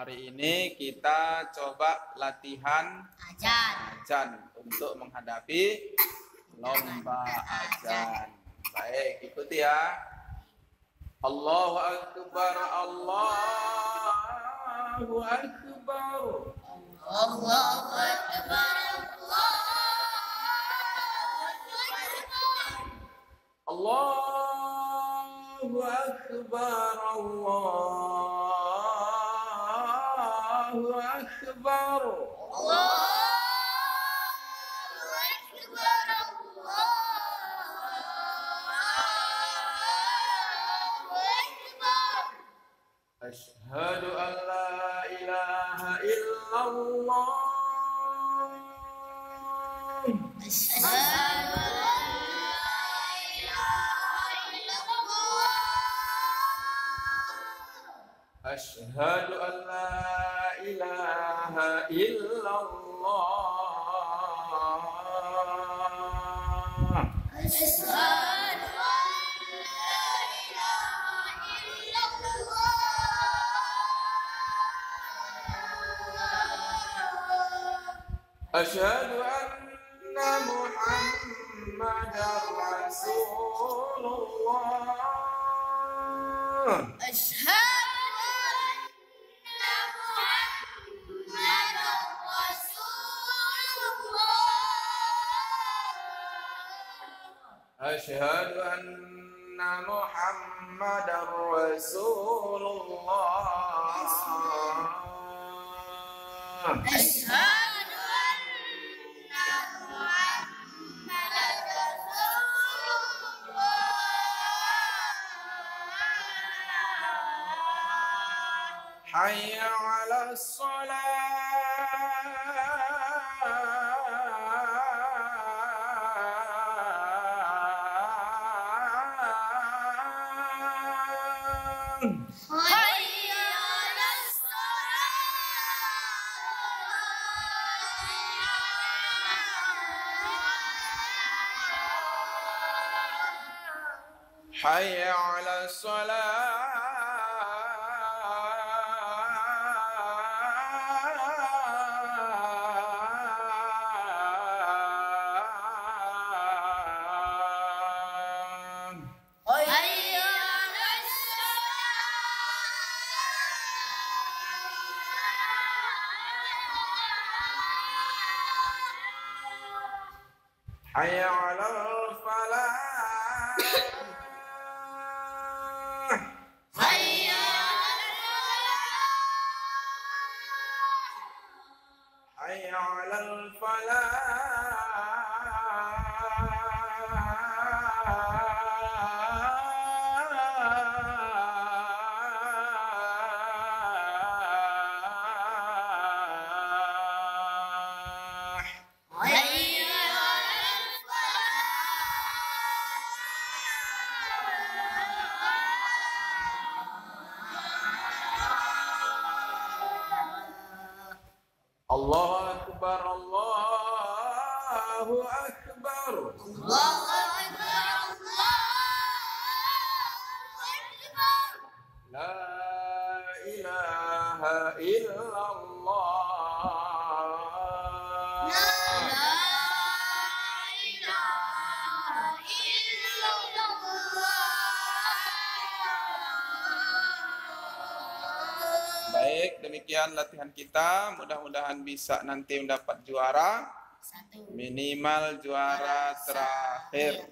Hari ini kita coba latihan azan untuk menghadapi lomba azan. Baik, ikuti ya. Allahu Akbar, Allahu Akbar. Allahu Akbar, Allahu Akbar, Allahu Akbar. Asyhadu an la ilaha illallah. Asyhadu an la ilaha illallah. Asyhadu anna Muhammadar Rasulullah. Asyhadu anna Muhammadar Rasulullah. Hayya 'alas Hayya 'alas salat. Hayya 'alal falah. Hayya 'alal falah. Allahu Akbar, Allahu Akbar. Allahu Akbar, Allahu Akbar. La ilaha illallah. La ilaha illallah. Baik, demikian latihan kita. Mudah-mudahan bisa nanti mendapat juara. Minimal juara terakhir.